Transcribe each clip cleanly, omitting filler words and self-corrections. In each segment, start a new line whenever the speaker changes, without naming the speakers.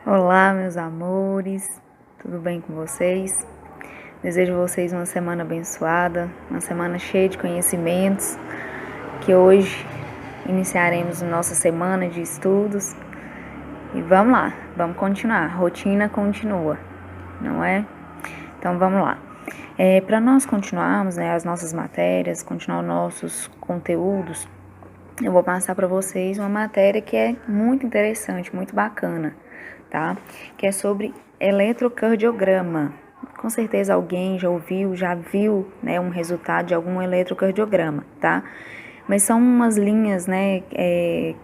Olá, meus amores, tudo bem com vocês? Desejo a vocês uma semana abençoada, uma semana cheia de conhecimentos, que hoje iniciaremos nossa semana de estudos e vamos lá, vamos continuar, a rotina continua, não é? Então vamos lá. Para nós continuarmos, as nossas matérias, continuar nossos conteúdos, eu vou passar para vocês uma matéria que é muito interessante, muito bacana, tá? Que é sobre eletrocardiograma. Com certeza alguém já ouviu, já viu, um resultado de algum eletrocardiograma, tá? Mas são umas linhas,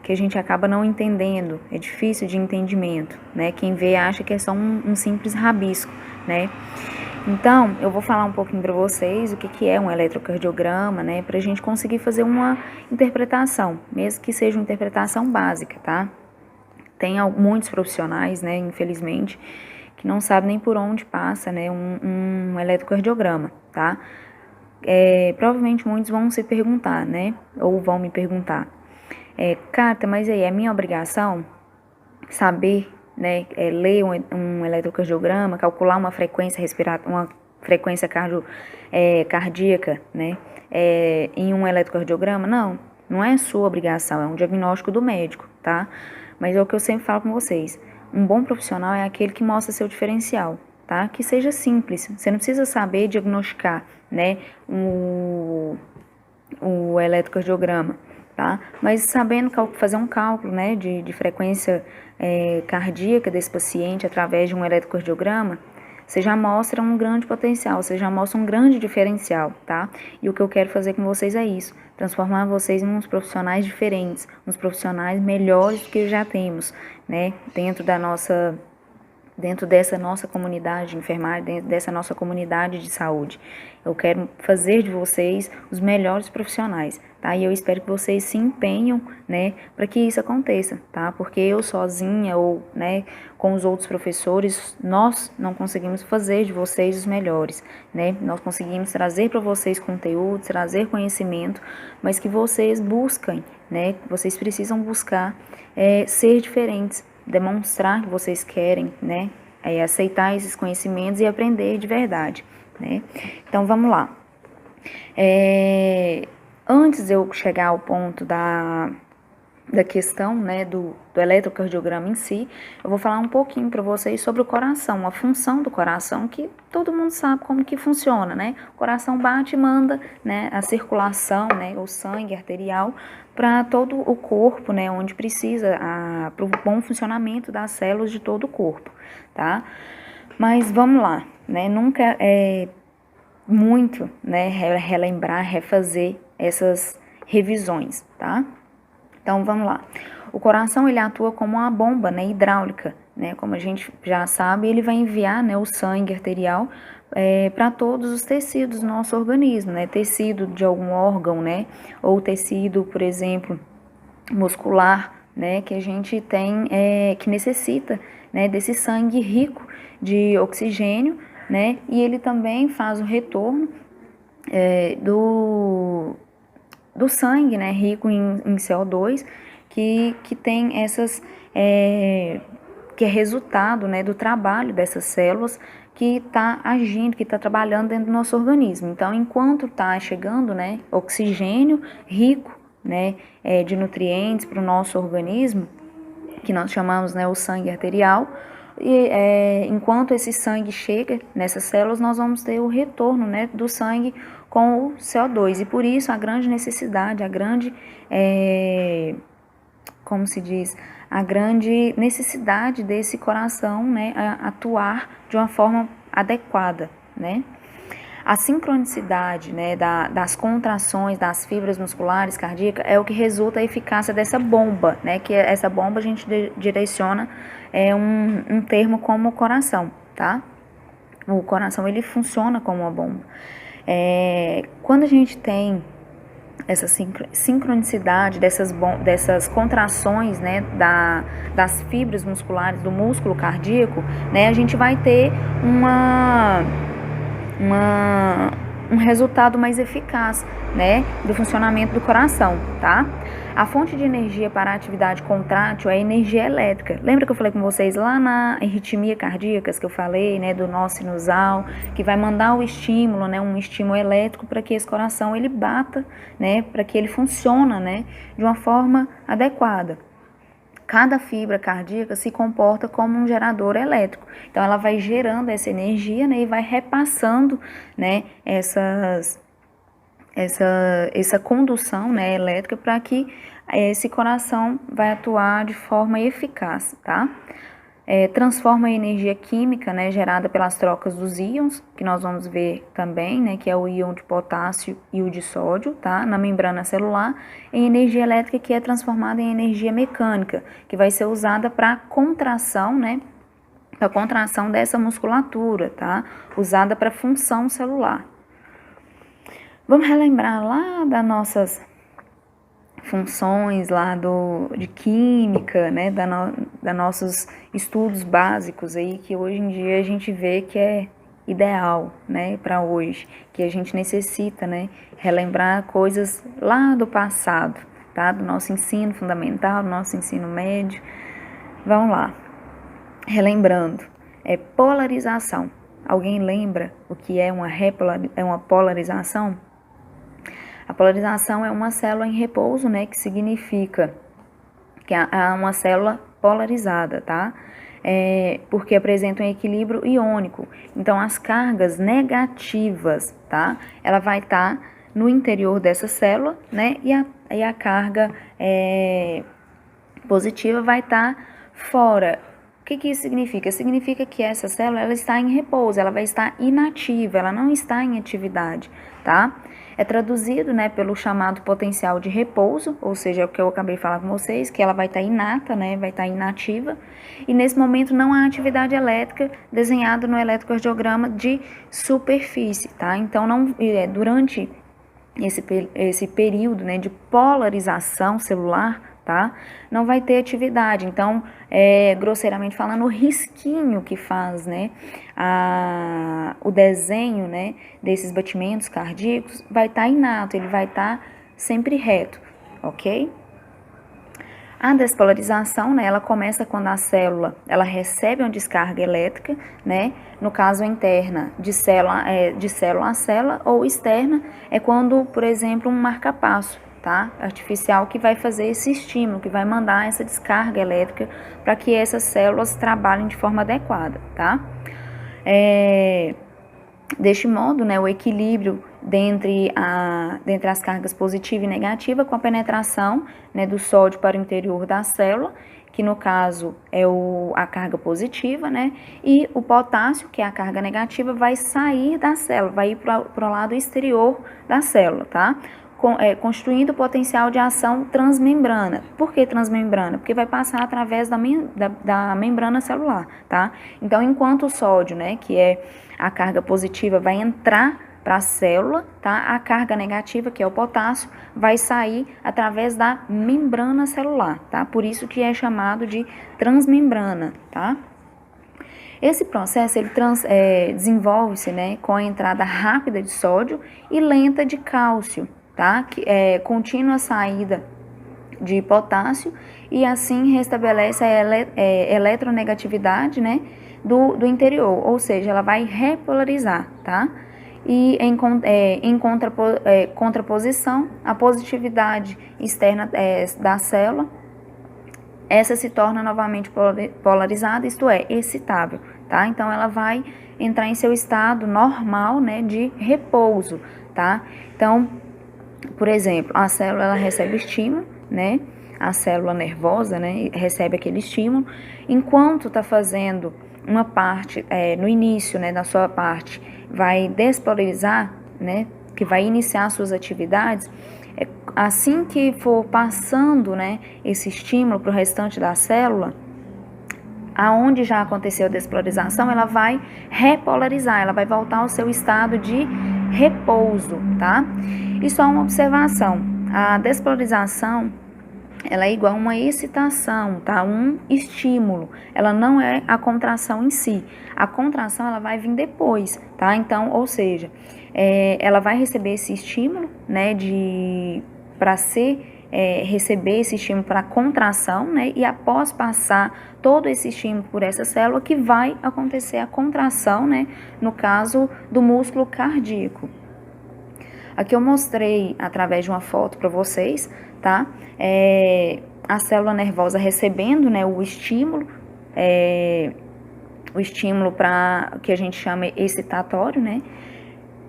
que a gente acaba não entendendo, é difícil de entendimento, né? Quem vê acha que é só um simples rabisco, né? Então, eu vou falar um pouquinho para vocês o que é um eletrocardiograma, para a gente conseguir fazer uma interpretação, mesmo que seja uma interpretação básica, tá? Tem muitos profissionais, infelizmente, que não sabem nem por onde passa, um eletrocardiograma, tá? Provavelmente muitos vão se perguntar, ou vão me perguntar, Carta, mas aí é minha obrigação saber, ler um eletrocardiograma, calcular uma frequência respiratória, uma frequência cardíaca, em um eletrocardiograma? Não é sua obrigação, é um diagnóstico do médico, tá? Mas é o que eu sempre falo com vocês, um bom profissional é aquele que mostra seu diferencial, tá? Que seja simples, você não precisa saber diagnosticar, o eletrocardiograma, tá? Mas sabendo fazer um cálculo, de frequência cardíaca desse paciente através de um eletrocardiograma, você já mostra um grande potencial, você já mostra um grande diferencial, tá? E o que eu quero fazer com vocês é isso, transformar vocês em uns profissionais diferentes, uns profissionais melhores do que já temos, dentro dessa nossa comunidade de enfermagem, dentro dessa nossa comunidade de saúde. Eu quero fazer de vocês os melhores profissionais, tá? E eu espero que vocês se empenham, para que isso aconteça, tá? Porque eu sozinha ou, com os outros professores, nós não conseguimos fazer de vocês os melhores, Nós conseguimos trazer para vocês conteúdo, trazer conhecimento, mas que vocês busquem, Vocês precisam buscar ser diferentes, demonstrar que vocês querem, aceitar esses conhecimentos e aprender de verdade, Então, vamos lá. Antes de eu chegar ao ponto da questão, do eletrocardiograma em si, eu vou falar um pouquinho para vocês sobre o coração, a função do coração, que todo mundo sabe como que funciona, O coração bate e manda, a circulação, o sangue arterial para todo o corpo, onde precisa, para o bom funcionamento das células de todo o corpo, tá? Mas vamos lá, nunca é muito, relembrar, refazer essas revisões, tá? Então, vamos lá. O coração, ele atua como uma bomba, hidráulica, Como a gente já sabe, ele vai enviar, o sangue arterial para todos os tecidos do nosso organismo, Tecido de algum órgão, Ou tecido, por exemplo, muscular, que a gente tem, que necessita, desse sangue rico de oxigênio, E ele também faz o retorno do sangue, rico em CO2, que tem essas, que é resultado, do trabalho dessas células que está agindo, que está trabalhando dentro do nosso organismo. Então, enquanto está chegando, oxigênio rico, de nutrientes para o nosso organismo, que nós chamamos, o sangue arterial, e enquanto esse sangue chega nessas células, nós vamos ter o retorno, do sangue com o CO2, e por isso a grande necessidade, a grande, como se diz, a grande necessidade desse coração, atuar de uma forma adequada, A sincronicidade, das contrações das fibras musculares cardíacas é o que resulta a eficácia dessa bomba, que essa bomba a gente direciona um termo como coração, tá? O coração, ele funciona como uma bomba. Quando a gente tem essa sincronicidade dessas contrações, das fibras musculares do músculo cardíaco, a gente vai ter um resultado mais eficaz, do funcionamento do coração, tá? A fonte de energia para a atividade contrátil é a energia elétrica. Lembra que eu falei com vocês lá na arritmia cardíacas que eu falei, né, do nó sinusal, que vai mandar o estímulo, né, um estímulo elétrico para que esse coração ele bata, né, para que ele funcione, né, de uma forma adequada. Cada fibra cardíaca se comporta como um gerador elétrico. Então ela vai gerando essa energia, né, e vai repassando, né, essa condução, né, elétrica para que esse coração vai atuar de forma eficaz, tá? Transforma a energia química, né, gerada pelas trocas dos íons, que nós vamos ver também, né, que é o íon de potássio e o de sódio, tá, na membrana celular, em energia elétrica que é transformada em energia mecânica, que vai ser usada para contração, né, a contração dessa musculatura, tá, usada para função celular. Vamos relembrar lá das nossas funções lá de química, né, da nossos estudos básicos aí, que hoje em dia a gente vê que é ideal, né, para hoje, que a gente necessita, né, relembrar coisas lá do passado, tá, do nosso ensino fundamental, do nosso ensino médio. Vamos lá, relembrando, polarização. Alguém lembra o que é uma polarização? A polarização é uma célula em repouso, né, que significa que há uma célula polarizada, tá? Porque apresenta um equilíbrio iônico. Então, as cargas negativas, tá? Ela vai estar no interior dessa célula, né? E a carga positiva vai estar fora. O que isso significa? Significa que essa célula ela está em repouso, ela vai estar inativa, ela não está em atividade, tá? É traduzido, né, pelo chamado potencial de repouso, ou seja, é o que eu acabei de falar com vocês, que ela vai estar inata, né, vai estar inativa, e nesse momento não há atividade elétrica desenhada no eletrocardiograma de superfície, tá? Então, durante esse período, né, de polarização celular, tá? Não vai ter atividade. Então, grosseiramente falando, o risquinho que faz, né, o desenho, né, desses batimentos cardíacos vai estar inato, ele vai estar sempre reto, ok? A despolarização, né, ela começa quando a célula ela recebe uma descarga elétrica, né, no caso interna, de célula a célula, ou externa é quando, por exemplo, um marca-passo, tá, artificial que vai fazer esse estímulo, que vai mandar essa descarga elétrica para que essas células trabalhem de forma adequada, tá? Deste modo, né, o equilíbrio dentre as cargas positiva e negativa com a penetração, né, do sódio para o interior da célula, que no caso é a carga positiva, né, e o potássio, que é a carga negativa, vai sair da célula, vai ir para o lado exterior da célula, tá? Construindo o potencial de ação transmembrana. Por que transmembrana? Porque vai passar através da membrana celular, tá? Então, enquanto o sódio, né, que é a carga positiva, vai entrar para a célula, tá? A carga negativa, que é o potássio, vai sair através da membrana celular, tá? Por isso que é chamado de transmembrana, tá? Esse processo ele desenvolve-se, né, com a entrada rápida de sódio e lenta de cálcio, tá? Contínua saída de potássio e assim restabelece a eletronegatividade, né, do interior, ou seja, ela vai repolarizar, tá? E em contraposição, a positividade externa da célula, essa se torna novamente polarizada, isto é, excitável, tá? Então, ela vai entrar em seu estado normal, né, de repouso, tá? Então, por exemplo, a célula ela recebe estímulo, né? A célula nervosa, né, recebe aquele estímulo, enquanto está fazendo uma parte, no início, né, da sua parte, vai despolarizar, né, que vai iniciar suas atividades, assim que for passando, né, esse estímulo para o restante da célula, aonde já aconteceu a despolarização, ela vai repolarizar, ela vai voltar ao seu estado de repouso, tá? E só uma observação, a despolarização, ela é igual a uma excitação, tá? Um estímulo, ela não é a contração em si, a contração ela vai vir depois, tá? Então, ou seja, ela vai receber esse estímulo, né, para ser receber esse estímulo para contração, né? E após passar todo esse estímulo por essa célula, que vai acontecer a contração, né? No caso do músculo cardíaco. Aqui eu mostrei através de uma foto para vocês, tá? A célula nervosa recebendo, né, o estímulo para que a gente chama excitatório, né?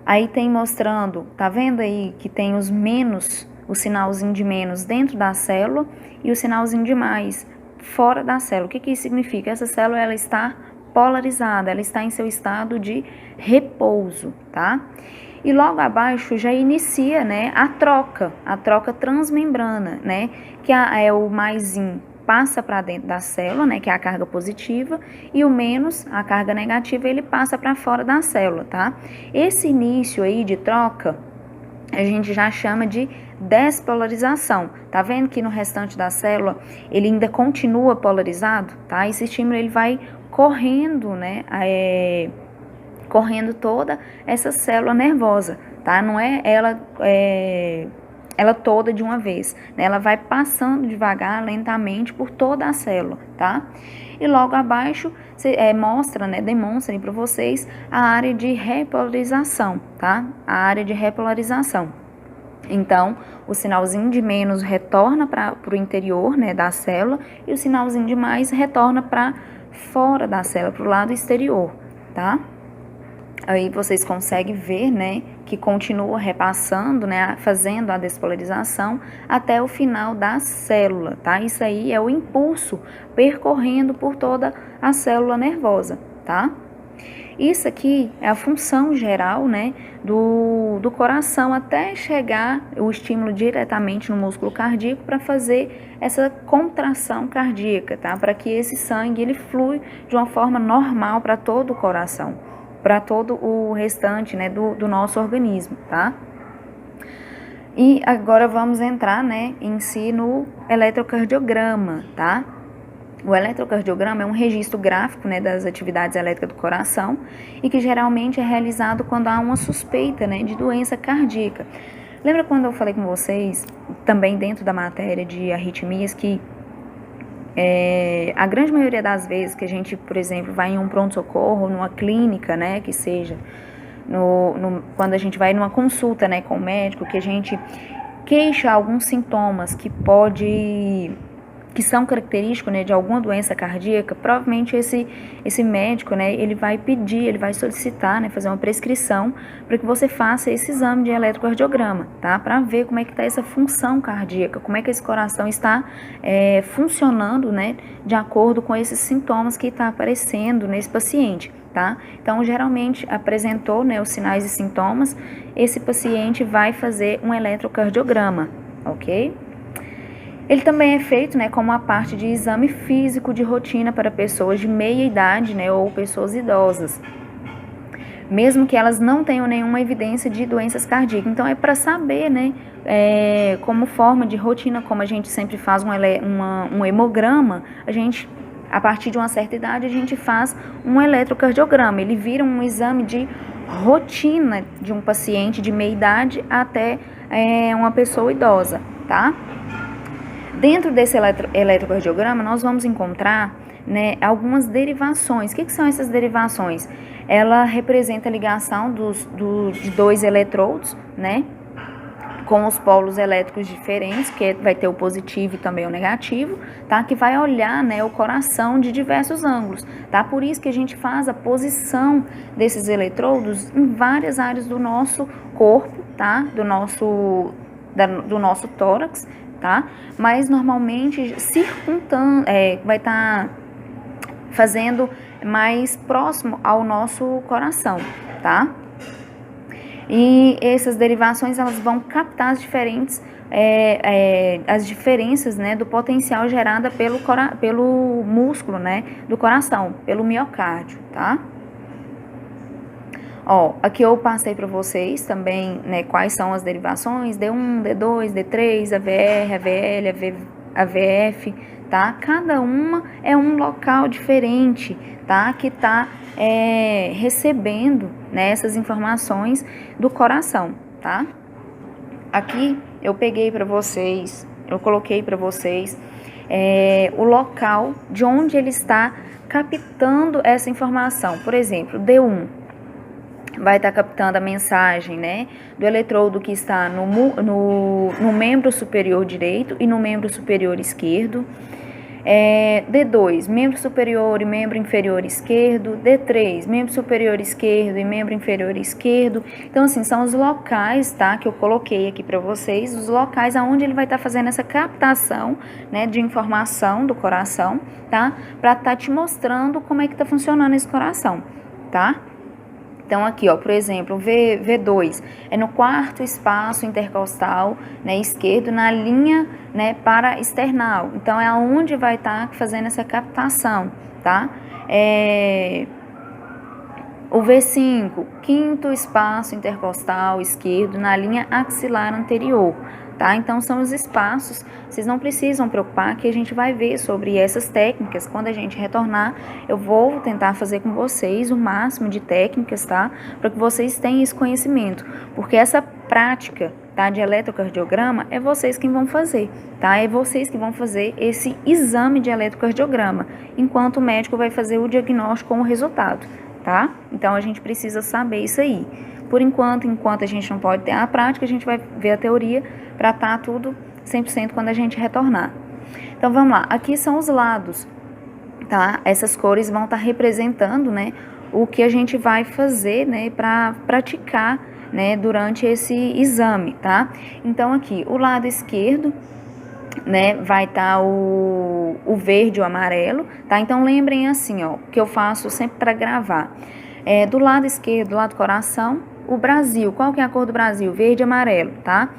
Aí tem mostrando, tá vendo aí que tem os menos, o sinalzinho de menos dentro da célula e o sinalzinho de mais fora da célula. O que isso significa? Essa célula ela está polarizada, ela está em seu estado de repouso, tá? E logo abaixo já inicia, né, a troca transmembrana, né, que é o maisinho passa para dentro da célula, né, que é a carga positiva, e o menos, a carga negativa, ele passa para fora da célula, tá? Esse início aí de troca, a gente já chama de despolarização. Tá vendo que no restante da célula ele ainda continua polarizado, tá? Esse estímulo ele vai correndo, né, correndo toda essa célula nervosa, tá? Não é ela toda de uma vez, né? Ela vai passando devagar, lentamente por toda a célula, tá? E logo abaixo mostra, né, demonstra para vocês a área de repolarização, tá? A área de repolarização. Então, o sinalzinho de menos retorna para o interior, né, da célula, e o sinalzinho de mais retorna para fora da célula, para o lado exterior, tá? Aí vocês conseguem ver, né, que continua repassando, né, fazendo a despolarização até o final da célula, tá? Isso aí é o impulso percorrendo por toda a célula nervosa, tá? Isso aqui é a função geral, né, do coração até chegar o estímulo diretamente no músculo cardíaco para fazer essa contração cardíaca, tá? Para que esse sangue ele flui de uma forma normal para todo o coração, para todo o restante, né, do nosso organismo, tá? E agora vamos entrar, né, em si no eletrocardiograma, tá? O eletrocardiograma é um registro gráfico, né, das atividades elétricas do coração e que geralmente é realizado quando há uma suspeita, né, de doença cardíaca. Lembra quando eu falei com vocês, também dentro da matéria de arritmias, que a grande maioria das vezes que a gente, por exemplo, vai em um pronto-socorro, numa clínica, né, que seja, quando a gente vai numa consulta, né, com o médico, que a gente queixa alguns sintomas que são característicos, né, de alguma doença cardíaca, provavelmente esse médico, né, ele vai pedir, ele vai solicitar, né, fazer uma prescrição para que você faça esse exame de eletrocardiograma, tá? Para ver como é que está essa função cardíaca, como é que esse coração está funcionando, né, de acordo com esses sintomas que está aparecendo nesse paciente, tá? Então, geralmente, apresentou, né, os sinais e sintomas, esse paciente vai fazer um eletrocardiograma, ok? Ele também é feito, né, como uma parte de exame físico de rotina para pessoas de meia idade, né, ou pessoas idosas, mesmo que elas não tenham nenhuma evidência de doenças cardíacas. Então, é para saber, né, como forma de rotina, como a gente sempre faz um hemograma, a partir de uma certa idade, a gente faz um eletrocardiograma. Ele vira um exame de rotina de um paciente de meia idade até uma pessoa idosa, tá? Dentro desse eletrocardiograma, nós vamos encontrar, né, algumas derivações. O que são essas derivações? Ela representa a ligação de dois eletrodos, né, com os polos elétricos diferentes, que vai ter o positivo e também o negativo, tá? Que vai olhar, né, o coração de diversos ângulos, tá? Por isso que a gente faz a posição desses eletrodos em várias áreas do nosso corpo, tá? Do nosso tórax, tá? Mas normalmente vai estar fazendo mais próximo ao nosso coração, tá? E essas derivações elas vão captar as diferenças, né, do potencial gerada pelo músculo, né, do coração, pelo miocárdio, tá? Ó, aqui eu passei para vocês também, né, quais são as derivações, D1, D2, D3, AVR, AVL, AVF, tá? Cada uma é um local diferente, tá? Que tá recebendo, né, essas informações do coração, tá? Aqui eu peguei para vocês eu coloquei para vocês o local de onde ele está captando essa informação. Por exemplo, D1 vai estar captando a mensagem, né, do eletrodo que está no membro superior direito e no membro superior esquerdo. D2, membro superior e membro inferior esquerdo. D3, membro superior esquerdo e membro inferior esquerdo. Então, assim, são os locais, tá, que eu coloquei aqui para vocês, os locais aonde ele vai estar fazendo essa captação, né, de informação do coração, tá, para estar te mostrando como é que tá funcionando esse coração, tá? Então, aqui, ó, por exemplo, V2 é no quarto espaço intercostal, né, esquerdo, na linha, né, paraesternal. Então, é aonde vai estar fazendo essa captação, tá? O V5, quinto espaço intercostal esquerdo, na linha axilar anterior, tá? Então, são os espaços, vocês não precisam preocupar que a gente vai ver sobre essas técnicas. Quando a gente retornar, eu vou tentar fazer com vocês o máximo de técnicas, tá? Para que vocês tenham esse conhecimento, porque essa prática, tá, de eletrocardiograma é vocês que vão fazer, tá? É vocês que vão fazer esse exame de eletrocardiograma, enquanto o médico vai fazer o diagnóstico com o resultado, tá? Então, a gente precisa saber isso aí. Por enquanto a gente não pode ter a prática, a gente vai ver a teoria para estar tudo 100% quando a gente retornar. Então, vamos lá. Aqui são os lados, tá? Essas cores vão estar representando, né, o que a gente vai fazer, né, para praticar, né, durante esse exame, tá? Então, aqui, o lado esquerdo, né, vai estar o verde e o amarelo, tá? Então, lembrem assim, ó, que eu faço sempre para gravar. Do lado esquerdo, do lado do coração, o Brasil. Qual que é a cor do Brasil? Verde e amarelo, tá?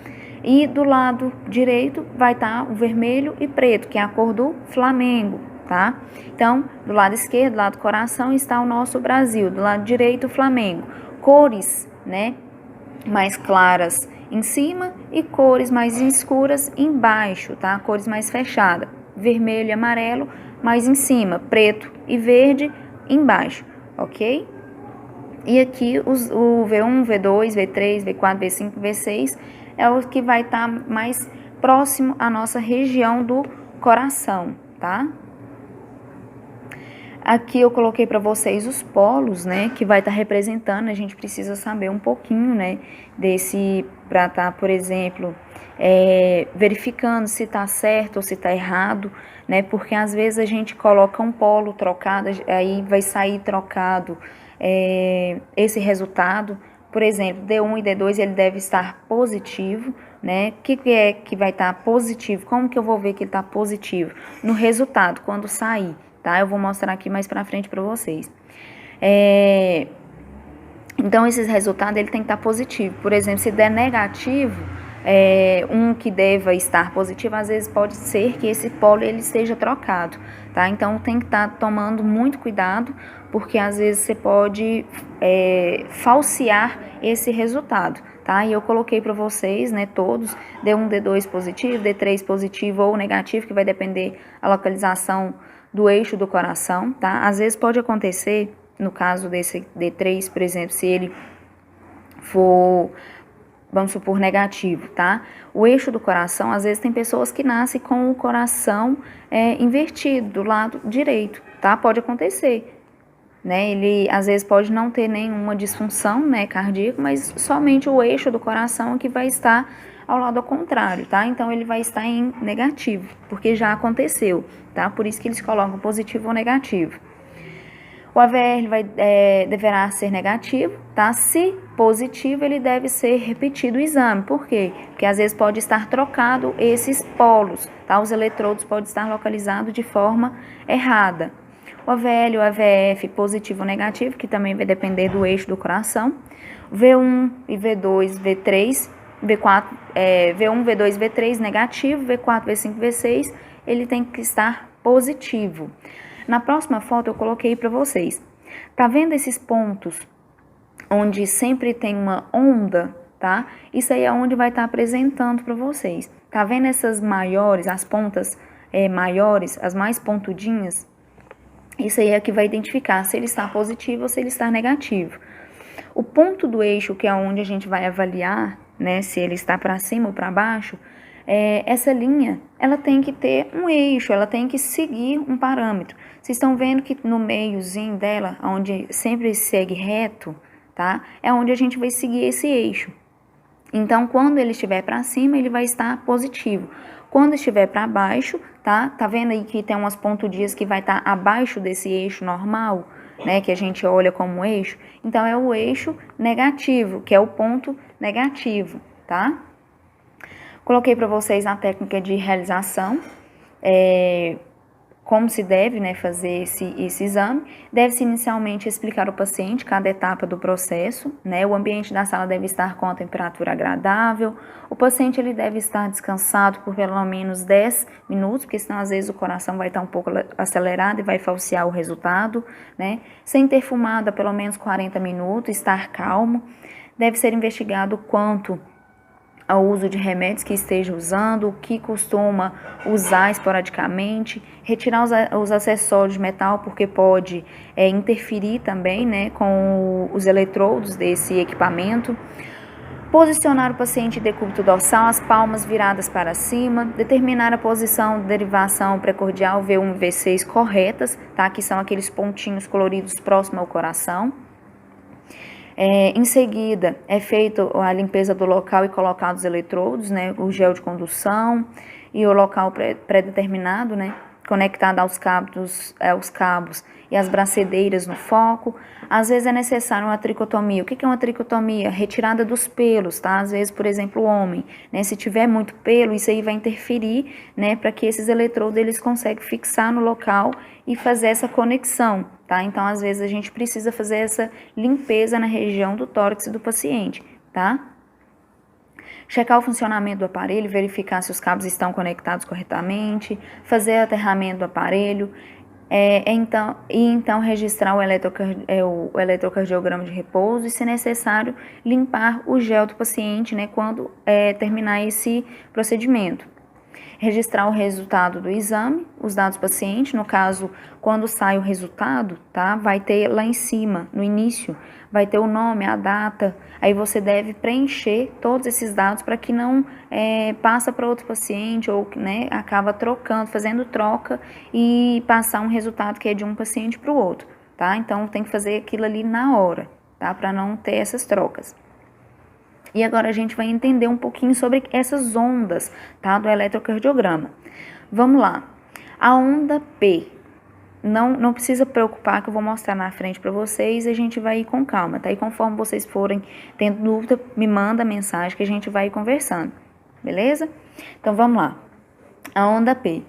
E do lado direito vai estar o vermelho e preto, que é a cor do Flamengo, tá? Então, do lado esquerdo, do lado do coração, está o nosso Brasil. Do lado direito, o Flamengo. Cores, né, mais claras em cima e cores mais escuras embaixo, tá? Cores mais fechadas. Vermelho e amarelo mais em cima, preto e verde embaixo, ok? E aqui o V1, V2, V3, V4, V5, V6 é o que vai estar mais próximo à nossa região do coração, tá? Aqui eu coloquei para vocês os polos, né, que vai estar representando. A gente precisa saber um pouquinho, né, desse, para estar, por exemplo, verificando se está certo ou se está errado, né, porque às vezes a gente coloca um polo trocado, aí vai sair trocado esse resultado. Por exemplo, D1 e D2 ele deve estar positivo, né? O que é que vai estar positivo? Como que eu vou ver que ele está positivo? No resultado, quando sair, tá? Eu vou mostrar aqui mais pra frente para vocês. Então, esses resultados ele tem que estar positivo. Por exemplo, se der negativo, um que deva estar positivo, às vezes pode ser que esse polo ele esteja trocado, tá? Então, tem que estar tomando muito cuidado, porque às vezes você pode falsear esse resultado, tá? E eu coloquei para vocês, né, todos, D1, D2 positivo, D3 positivo ou negativo, que vai depender a localização do eixo do coração, tá? Às vezes pode acontecer, no caso desse D3, por exemplo, se ele for, vamos supor, negativo, tá? O eixo do coração, às vezes tem pessoas que nascem com o coração invertido, do lado direito, tá? Pode acontecer, né? Ele, às vezes, pode não ter nenhuma disfunção, né, cardíaca, mas somente o eixo do coração que vai estar ao lado ao contrário, tá? Então, ele vai estar em negativo, porque já aconteceu, tá? Por isso que eles colocam positivo ou negativo. O AVR deverá ser negativo, tá? Se positivo, ele deve ser repetido o exame. Por quê? Porque às vezes pode estar trocado esses polos, tá? Os eletrodos podem estar localizados de forma errada. O AVL e o AVF positivo ou negativo, que também vai depender do eixo do coração. V1 e V2, V3, V4, V1, V2, V3 negativo, V4, V5, V6, ele tem que estar positivo. Na próxima foto eu coloquei para vocês. Tá vendo esses pontos onde sempre tem uma onda, tá? Isso aí é onde vai estar apresentando para vocês. Tá vendo essas maiores, as pontas maiores, as mais pontudinhas? Isso aí é que vai identificar se ele está positivo ou se ele está negativo. O ponto do eixo, que é onde a gente vai avaliar, né, se ele está para cima ou para baixo, essa linha, ela tem que ter um eixo, ela tem que seguir um parâmetro. Vocês estão vendo que no meiozinho dela, onde sempre segue reto, tá? É onde a gente vai seguir esse eixo. Então, quando ele estiver para cima, ele vai estar positivo. Quando estiver para baixo, tá? Tá vendo aí que tem umas pontudinhas que vai estar abaixo desse eixo normal, né? Que a gente olha como eixo. Então, é o eixo negativo, que é o ponto negativo, tá? Coloquei para vocês a técnica de realização, como se deve, né, fazer esse exame. Deve-se inicialmente explicar ao paciente cada etapa do processo, né? O ambiente da sala deve estar com a temperatura agradável, o paciente ele deve estar descansado por pelo menos 10 minutos, porque senão às vezes o coração vai estar um pouco acelerado e vai falsear o resultado, né? Sem ter fumado há pelo menos 40 minutos, estar calmo. Deve ser investigado quanto ao uso de remédios que esteja usando, o que costuma usar esporadicamente, retirar os acessórios de metal, porque pode interferir também, né, com os eletrodos desse equipamento. Posicionar o paciente de decúbito dorsal, as palmas viradas para cima, determinar a posição de derivação precordial V1 e V6 corretas, tá, que são aqueles pontinhos coloridos próximo ao coração. Em seguida, é feita a limpeza do local e colocados os eletrodos, né, o gel de condução e o local pré-determinado, né, conectado aos cabos e as bracedeiras no foco. Às vezes é necessário uma tricotomia. O que é uma tricotomia? Retirada dos pelos, tá? Às vezes, por exemplo, o homem, né, se tiver muito pelo, isso aí vai interferir, né, para que esses eletrodos eles conseguem fixar no local e fazer essa conexão, tá? Então, às vezes a gente precisa fazer essa limpeza na região do tórax do paciente, tá? Checar o funcionamento do aparelho, verificar se os cabos estão conectados corretamente, fazer aterramento do aparelho, então registrar o eletrocardiograma de repouso e, se necessário, limpar o gel do paciente, né, quando terminar esse procedimento. Registrar o resultado do exame, os dados do paciente, no caso, quando sai o resultado, tá? Vai ter lá em cima, no início, vai ter o nome, a data, aí você deve preencher todos esses dados para que não passa para outro paciente ou, né, acaba trocando, fazendo troca e passar um resultado que é de um paciente para o outro, tá? Então, tem que fazer aquilo ali na hora, tá? Para não ter essas trocas. E agora a gente vai entender um pouquinho sobre essas ondas, tá, do eletrocardiograma. Vamos lá. A onda P, não precisa preocupar que eu vou mostrar na frente para vocês e a gente vai ir com calma, tá? E conforme vocês forem tendo dúvida, me manda mensagem que a gente vai ir conversando, beleza? Então vamos lá. A onda P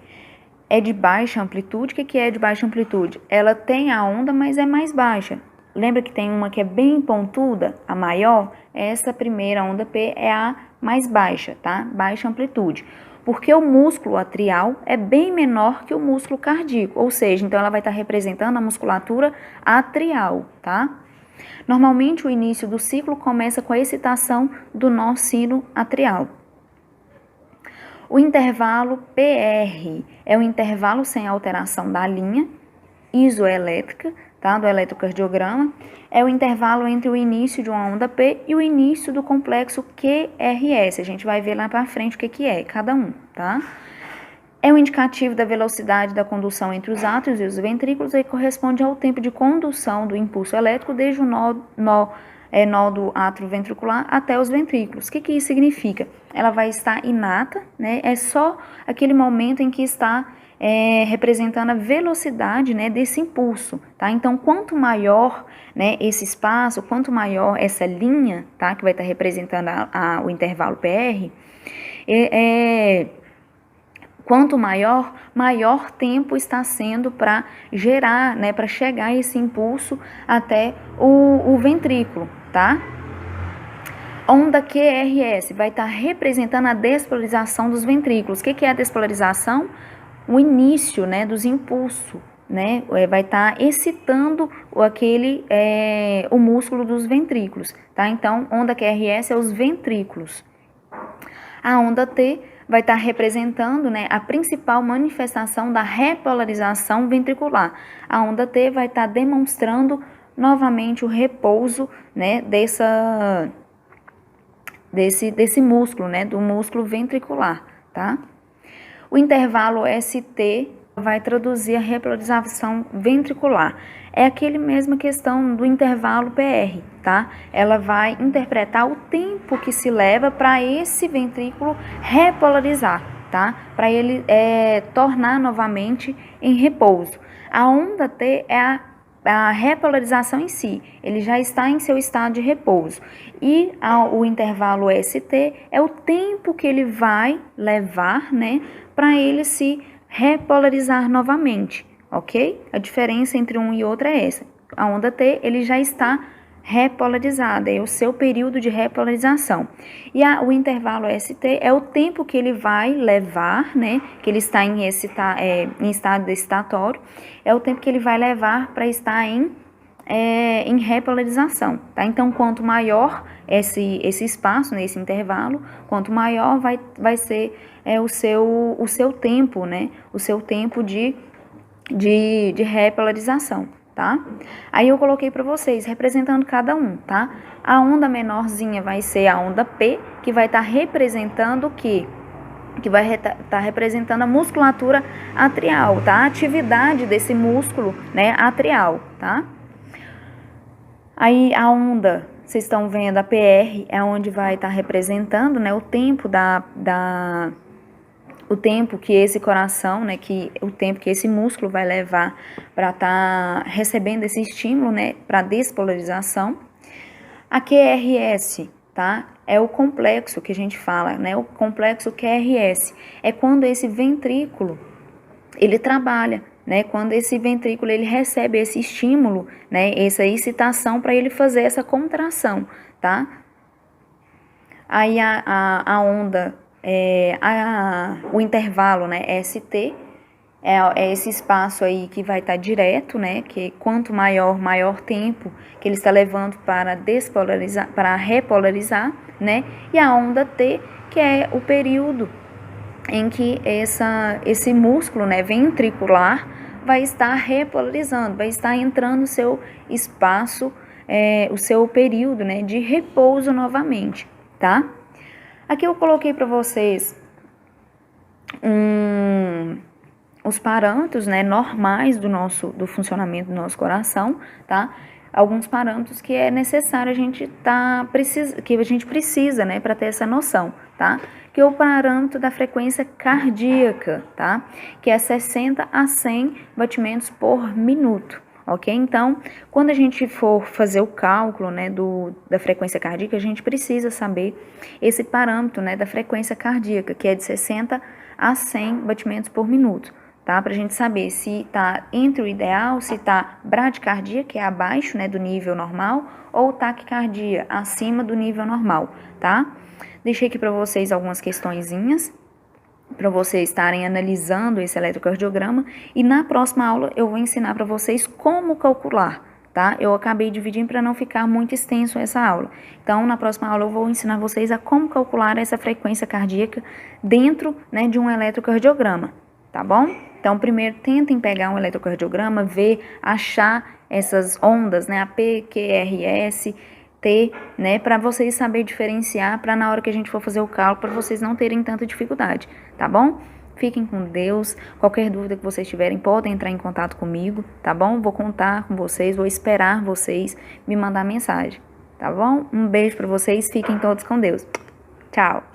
é de baixa amplitude. O que é de baixa amplitude? Ela tem a onda, mas é mais baixa. Lembra que tem uma que é bem pontuda, a maior? Essa primeira onda P é a mais baixa, tá? Baixa amplitude. Porque o músculo atrial é bem menor que o músculo cardíaco, ou seja, então ela vai estar representando a musculatura atrial, tá? Normalmente o início do ciclo começa com a excitação do nó sino atrial. O intervalo PR é o intervalo sem alteração da linha isoelétrica, tá, do eletrocardiograma, é o intervalo entre o início de uma onda P e o início do complexo QRS. A gente vai ver lá para frente o que é cada um, tá? É o indicativo da velocidade da condução entre os átrios e os ventrículos e corresponde ao tempo de condução do impulso elétrico desde o nó do átrio ventricular até os ventrículos. O que isso significa? Ela vai estar inata, né? É só aquele momento em que está representando a velocidade, né, desse impulso, tá? Então, quanto maior, né, esse espaço, quanto maior essa linha, tá, que vai estar representando o intervalo PR, quanto maior tempo está sendo para gerar, né, para chegar esse impulso até o ventrículo, tá? Onda QRS vai estar representando a despolarização dos ventrículos. O que é a despolarização? O início, né, dos impulsos, né, vai estar excitando o músculo dos ventrículos, tá? Então, onda QRS é os ventrículos. A onda T vai estar representando, né, a principal manifestação da repolarização ventricular. A onda T vai estar demonstrando novamente o repouso, né, desse músculo, né, do músculo ventricular. tá? O intervalo ST vai traduzir a repolarização ventricular. É aquele mesma questão do intervalo PR, tá? Ela vai interpretar o tempo que se leva para esse ventrículo repolarizar, tá? Para ele tornar novamente em repouso. A onda T é a repolarização em si, ele já está em seu estado de repouso. E o intervalo ST é o tempo que ele vai levar, né, para ele se repolarizar novamente, ok? A diferença entre um e outro é essa. A onda T, ele já está repolarizado, é o seu período de repolarização. E o intervalo ST é o tempo que ele vai levar, né, que ele está em estado excitatório, é o tempo que ele vai levar para estar em repolarização, tá? Então, quanto maior esse espaço, nesse intervalo, quanto maior vai ser o seu tempo, né? O seu tempo de repolarização, tá? Aí eu coloquei para vocês, representando cada um, tá? A onda menorzinha vai ser a onda P, que vai estar representando o quê? Que vai estar representando a musculatura atrial, tá? A atividade desse músculo, né, atrial, tá? Aí a onda, vocês estão vendo, a PR é onde vai estar representando, né, o tempo o tempo que esse coração, né, o tempo que esse músculo vai levar para estar recebendo esse estímulo, né, para despolarização. A QRS, tá? É o complexo que a gente fala, né? O complexo QRS é quando esse ventrículo ele trabalha, né? Quando esse ventrículo ele recebe esse estímulo, né? Essa excitação para ele fazer essa contração, tá? Aí a onda, o intervalo, né? ST é esse espaço aí que vai estar direto, né? Que quanto maior tempo que ele está levando para despolarizar, para repolarizar, né? E a onda T, que é o período em que esse músculo, né, ventricular vai estar repolarizando, vai estar entrando no seu espaço, o seu período, né, de repouso novamente, tá? Aqui eu coloquei para vocês os parâmetros, né, normais do funcionamento do nosso coração, tá? Alguns parâmetros que é necessário que a gente precisa, né, para ter essa noção, tá? Que é o parâmetro da frequência cardíaca, tá? Que é 60 a 100 batimentos por minuto, ok? Então, quando a gente for fazer o cálculo, né, da frequência cardíaca, a gente precisa saber esse parâmetro, né, da frequência cardíaca, que é de 60 a 100 batimentos por minuto, tá? Pra gente saber se tá entre o ideal, se tá bradicardia, que é abaixo, né, do nível normal, ou taquicardia, acima do nível normal, tá? Deixei aqui para vocês algumas questõezinhas, para vocês estarem analisando esse eletrocardiograma, e na próxima aula eu vou ensinar para vocês como calcular, tá? Eu acabei dividindo para não ficar muito extenso essa aula. Então, na próxima aula eu vou ensinar vocês a como calcular essa frequência cardíaca dentro, né, de um eletrocardiograma, tá bom? Então, primeiro tentem pegar um eletrocardiograma, ver, achar essas ondas, né, a P, Q, R, S, T, né, para vocês saberem diferenciar, para na hora que a gente for fazer o cálculo, para vocês não terem tanta dificuldade, tá bom? Fiquem com Deus. Qualquer dúvida que vocês tiverem, podem entrar em contato comigo, tá bom? Vou contar com vocês, vou esperar vocês me mandar mensagem, tá bom? Um beijo para vocês, fiquem todos com Deus. Tchau!